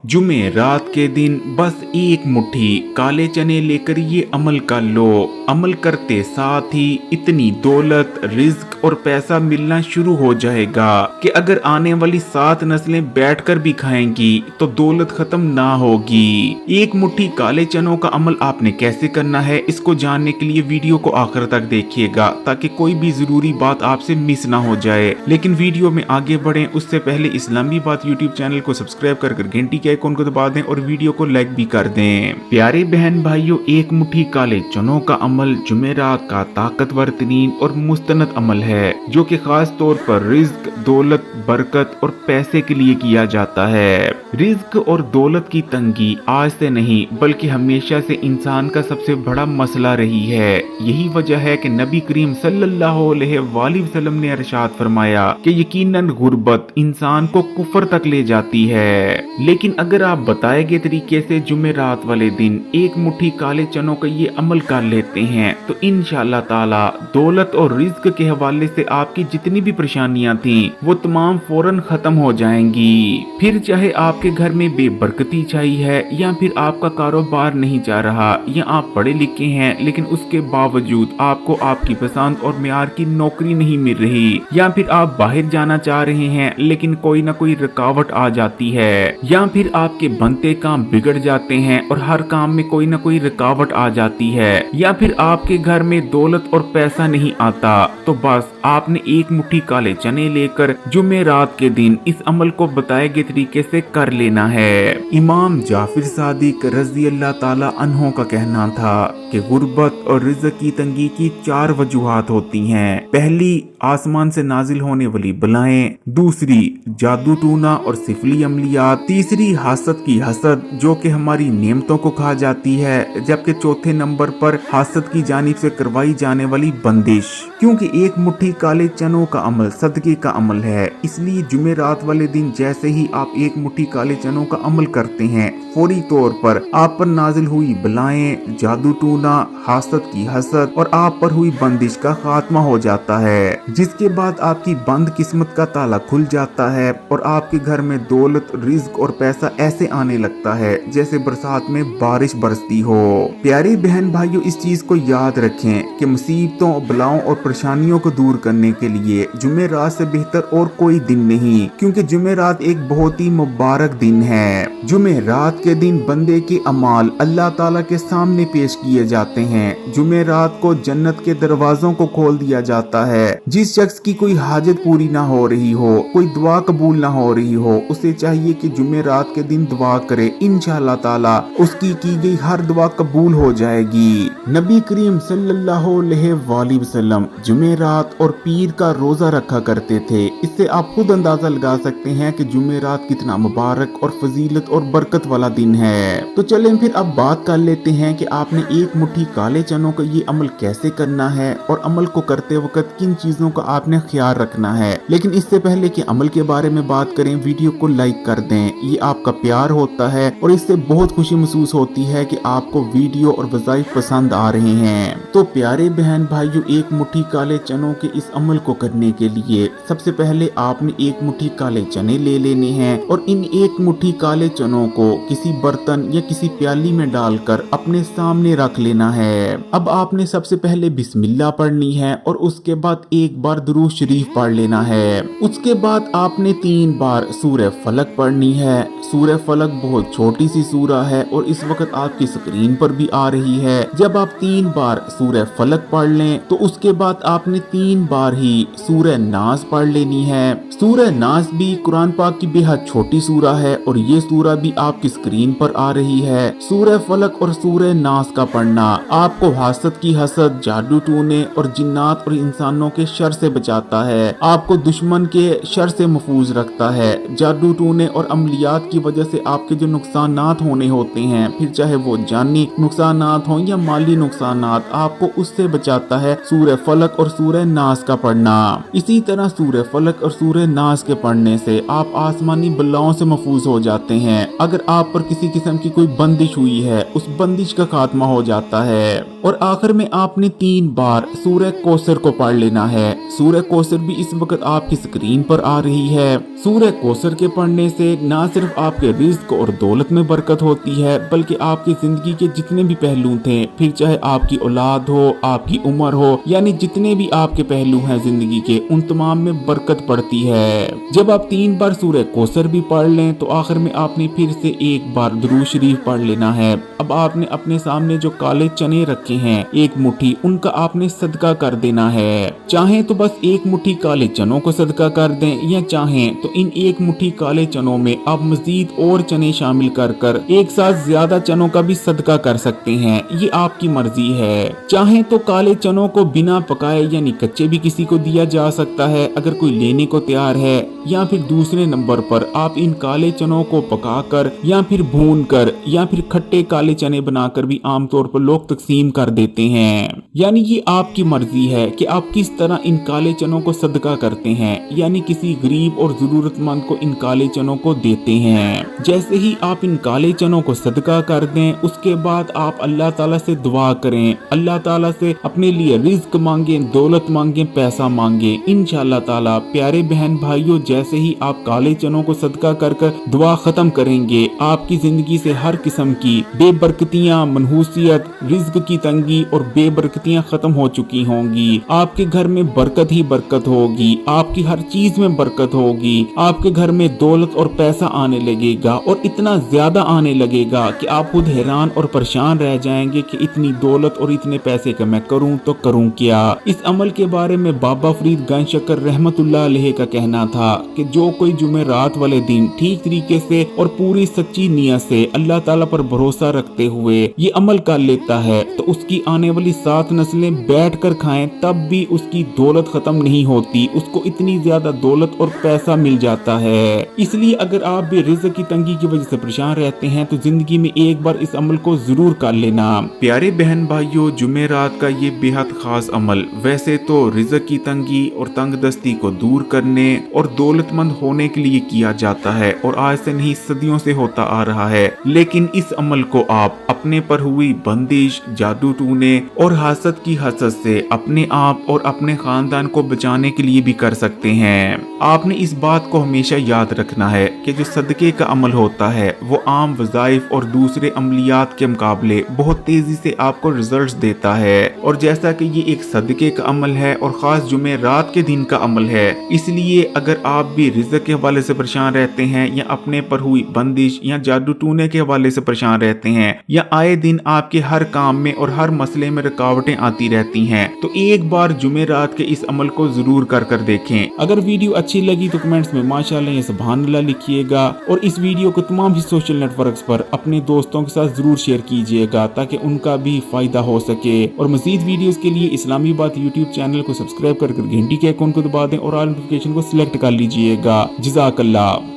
जुमे रात के दिन बस एक मुट्ठी काले चने लेकर ये अमल कर लो। अमल करते साथ ही इतनी दौलत, रिज्क और पैसा मिलना शुरू हो जाएगा कि अगर आने वाली 7 नस्लें बैठकर भी खाएंगी तो दौलत खत्म ना होगी। एक मुट्ठी काले चनों का अमल आपने कैसे करना है, इसको जानने के लिए वीडियो को आखिर तक देखिएगा ताकि कोई भी जरूरी बात आपसे मिस ना हो जाए। लेकिन वीडियो में आगे बढ़ें उससे पहले इस्लामी बात यूट्यूब चैनल को सब्सक्राइब कर घंटी के आइकॉन को दबा दें और वीडियो को लाइक भी कर दें। प्यारे बहन भाइयों, एक मुट्ठी काले चनों का अमल जुमेरात का ताकतवर तरीन और मुस्तनद अमल है जो कि खास तौर पर रिज्क, दौलत, बरकत और पैसे के लिए किया जाता है। रिज्क और दौलत की तंगी आज से नहीं बल्कि हमेशा से इंसान का सबसे बड़ा मसला रही है। यही वजह है कि नबी करीम सल्लल्लाहु अलैहि वसल्लम ने इरशाद फरमाया कि यकीनन गुर्बत इंसान को कुफर तक ले जाती है। लेकिन अगर आप बताए गए तरीके से जुमेरात वाले दिन एक मुट्ठी काले चनों का ये अमल कर लेते हैं तो इंशाअल्लाह ताला दौलत और रिज्क के हवाले से आपकी जितनी भी परेशानियां थी वो तमाम फौरन खत्म हो जाएंगी। फिर चाहे आपके घर में बेबरकती छाई है या फिर आपका कारोबार नहीं जा रहा या आप पढ़े लिखे हैं लेकिन उसके बावजूद आपको आपकी पसंद और मेयार की नौकरी नहीं मिल रही, या फिर आप बाहर जाना चाह रहे हैं लेकिन कोई ना कोई रुकावट आ जाती है, या फिर आपके बनते काम बिगड़ जाते हैं और हर काम में कोई ना कोई रुकावट आ जाती है, या फिर आपके घर में दौलत और पैसा नहीं आता, तो बस आपने एक मुट्ठी काले चने लेकर जुमेरात के दिन इस अमल को बताए गए तरीके से कर लेना है। इमाम जाफिर सादिक रज़ी अल्लाह ताला अन्हों का कहना था कि गुर्बत और रिज़्क की तंगी की 4 वजूहात होती हैं। पहली, आसमान से नाजिल होने वाली बलाएं, दूसरी जादू टूना और सिफली अमलियात, तीसरी हसद की हसद जो कि हमारी नेमतों को खा जाती है, जबकि चौथे नंबर पर हसद की जानिब से करवाई जाने वाली बंदिश। क्योंकि एक मुट्ठी काले चनों का अमल सदके का अमल है, इसलिए जुमेरात वाले दिन जैसे ही आप एक मुट्ठी काले चनों का अमल करते हैं फौरी तौर पर आप पर नाजिल हुई बलाएं, जादू टूना, हसद की हसद और आप पर हुई बंदिश का खात्मा हो जाता है, जिसके बाद आपकी बंद किस्मत का ताला खुल जाता है और आपके घर में दौलत, रिज्क और पैसा ऐसे आने लगता है जैसे बरसात में बारिश बरसती हो। प्यारी बहन भाइयों, इस चीज को याद रखें कि मुसीबतों, बलाओं और परेशानियों को दूर करने के लिए जुमेरात से बेहतर और कोई दिन नहीं, क्योंकि जुमेरात एक बहुत ही मुबारक दिन है। जुमेरात के दिन बंदे के अमाल अल्लाह ताला के सामने पेश किए जाते हैं। जुमेरात को जन्नत के दरवाजों को खोल दिया जाता है। जिस शख्स की कोई हाजत पूरी ना हो रही हो, कोई दुआ कबूल ना हो रही हो, उसे चाहिए कि जुमेरात के दिन दुआ करे, इंशाअल्लाह ताला उसकी की गई हर दुआ कबूल हो जाएगी। नबी करीम सल्लल्लाहु अलैहि वसल्लम जुमेरात और पीर का रोजा रखा करते थे। इससे आप खुद अंदाजा लगा सकते हैं कि जुमेरात कितना मुबारक और फजीलत और बरकत वाला दिन है। तो चलें फिर अब बात कर लेते हैं कि आपने एक मुट्ठी काले चनों का ये अमल कैसे करना है और अमल को करते वक्त किन चीजों का आपने ख्याल रखना है। लेकिन इससे पहले कि अमल के बारे में बात करें, वीडियो को लाइक कर दें, ये आपका प्यार होता है और इससे बहुत खुशी महसूस होती है कि आपको वीडियो और वज़ाइफ पसंद आ रहे हैं। तो प्यारे बहन भाइयों, एक मुट्ठी काले चनों के इस अमल को करने के लिए सबसे पहले आपने एक मुट्ठी काले चने ले लेने हैं और इन एक मुट्ठी काले चनों को किसी बर्तन या किसी प्याली में डालकर अपने सामने रख लेना है। अब आपने सबसे पहले बिस्मिल्लाह पढ़नी है और उसके बाद एक बार दुरूद शरीफ पढ़ लेना है। उसके बाद आपने 3 बार सूरह फलक पढ़नी है। सूरह फलक बहुत छोटी सी सूरा है और इस वक्त आपकी स्क्रीन पर भी आ रही है। जब आप 3 बार सूरह फलक पढ़ लें तो उसके बाद आपने 3 बार ही सूरह नास पढ़ लेनी है। सूरह नास भी कुरान पाक की बेहद छोटी सूरा है और ये सूरा भी आपकी स्क्रीन पर आ रही है। सूरह फलक और सूरह नास का पढ़ना आपको हसद की हसद, जादू टूने और जिन्नात और इंसानों के शर से बचाता है, आपको दुश्मन के शर से महफूज रखता है। जादू टूने और अमलियात की वजह से आपके जो नुकसानात होने होते हैं, फिर चाहे वो जानी नुकसानात हो या माली नुकसानात, आपको उससे बचाता है सूरह फलक फलक और सूरह नास का पढ़ना। इसी तरह सूरह फलक और सूरह नास के पढ़ने से आप आसमानी बलाओं से महफूज हो जाते हैं। अगर आप पर किसी किस्म की कोई बंदिश हुई है, उस बंदिश का खात्मा हो जाता है। और आखिर में आपने 3 बार सूरह कौसर को पढ़ लेना है। सूरह कौसर भी इस वक्त आपकी स्क्रीन पर आ रही है। सूरह कौसर के पढ़ने से न सिर्फ आपके रिज्क और दौलत में बरकत होती है, बल्कि आपकी जिंदगी के जितने भी पहलू थे, फिर चाहे आपकी औलाद हो, आपकी उम्र हो, यानी जितने भी आपके पहलू हैं जिंदगी के, उन तमाम में बरकत पड़ती है। जब आप 3 बार सूरह कौसर भी पढ़ लें तो आखिर में आपने फिर से 1 बार दुरूद शरीफ पढ़ लेना है। अब आपने अपने सामने जो काले चने रखे हैं 1 मुट्ठी, उनका आपने सदका कर देना है। चाहें तो बस 1 मुट्ठी काले चनों को सदका कर दें, या चाहें तो इन 1 मुट्ठी काले चनों में आप मजीद और चने शामिल कर एक साथ ज्यादा चनों का भी सदका कर सकते हैं। ये आपकी मर्जी है। चाहें तो काले चनों को बिना पकाए यानी कच्चे भी किसी को दिया जा सकता है अगर कोई लेने को तैयार है, या फिर दूसरे नंबर पर आप इन काले चनों को पकाकर या फिर भूनकर या फिर खट्टे काले चने बनाकर भी आमतौर पर लोग तकसीम कर देते हैं। यानी ये आपकी मर्जी है कि आप किस तरह इन काले चनों को सदका करते हैं, यानी किसी गरीब और जरूरतमंद को इन काले चनों को देते हैं। जैसे ही आप इन काले चनों को सदका कर दें, उसके बाद आप अल्लाह ताला से दुआ करें, अल्लाह ताला से अपने लिए रिज्क मांगे, दौलत मांगे, पैसा मांगे। इंशाअल्लाह ताला प्यारे बहन भाइयों, जैसे ही आप काले चनों को सदका कर दुआ खत्म करेंगे, आपकी जिंदगी से हर किस्म की बेबरकतियां, मनहूसियत, रिज्क की तंगी और बेबरकतियां खत्म हो चुकी होंगी। आपके घर में बरकत ही बरकत होगी, आपकी हर चीज में बरकत होगी। आपके घर में दौलत और पैसा आने लगेगा और इतना ज्यादा आने लगेगा कि आप खुद हैरान और परेशान रह जाएंगे कि इतनी दौलत और इतने पैसे का मैं करूं तो करूं क्या। इस अमल के बारे में बाबा फरीद गंजशकर रहमतुल्लाह अलैह का कहना था कि जो कोई जुमेरात वाले दिन ठीक तरीके से और पूरी सच्ची नियत से अल्लाह ताला पर भरोसा रखते हुए ये अमल कर लेता है, तो उसकी आने वाली 7 नस्लें बैठ कर खाएं तब भी उसकी दौलत खत्म नहीं होती, उसको इतनी ज्यादा दौलत और पैसा मिल जाता है। इसलिए अगर आप भी रिज़्क की तंगी की वजह से परेशान रहते हैं तो जिंदगी में एक बार इस अमल को जरूर कर लेना। प्यारे बहन भाइयों, जुमेरात का ये बेहद खास अमल वैसे तो रिज़्क की तंगी और तंगदस्ती को दूर करने और दौलतमंद होने के लिए किया जाता है और आज से नहीं सदियों से होता आ रहा है, लेकिन इस अमल को आप अपने पर हुई बंदिश, जादू टूने और हासद की हसद से अपने आप और अपने खानदान को बचाने के लिए भी कर सकते हैं। आपने इस बात को हमेशा याद रखना है कि जो सदके का अमल होता है वो आम वज़ाइफ और दूसरे अमलियात के मुकाबले बहुत तेजी से आपको रिजल्ट्स देता है। और जैसा कि ये एक सदके का अमल है और खास जुमेरात के दिन का अमल है, इसलिए अगर आप भी रिज़्क के हवाले से परेशान रहते हैं या अपने पर हुई बंदिश या जादू टूने के हवाले से परेशान रहते हैं या आए दिन आपके हर काम में और हर मसले में रुकावटें आती रहती हैं, तो एक बार जुमेरात के इस अमल को जरूर कर देखें। अगर वीडियो अच्छी लगी तो कमेंट्स में माशाअल्लाह या सुभान अल्लाह लिखिएगा और इस वीडियो को तमाम ही सोशल नेटवर्क्स पर अपने दोस्तों के साथ जरूर शेयर कीजिएगा ताकि उनका भी फायदा हो सके। और मजीद वीडियोस के लिए इस्लामी बात यूट्यूब चैनल को सब्सक्राइब कर घंटी के आइकन को दबा दें और ऑल नोटिफिकेशन को सिलेक्ट कर लीजिएगा। जज़ाकल्लाह।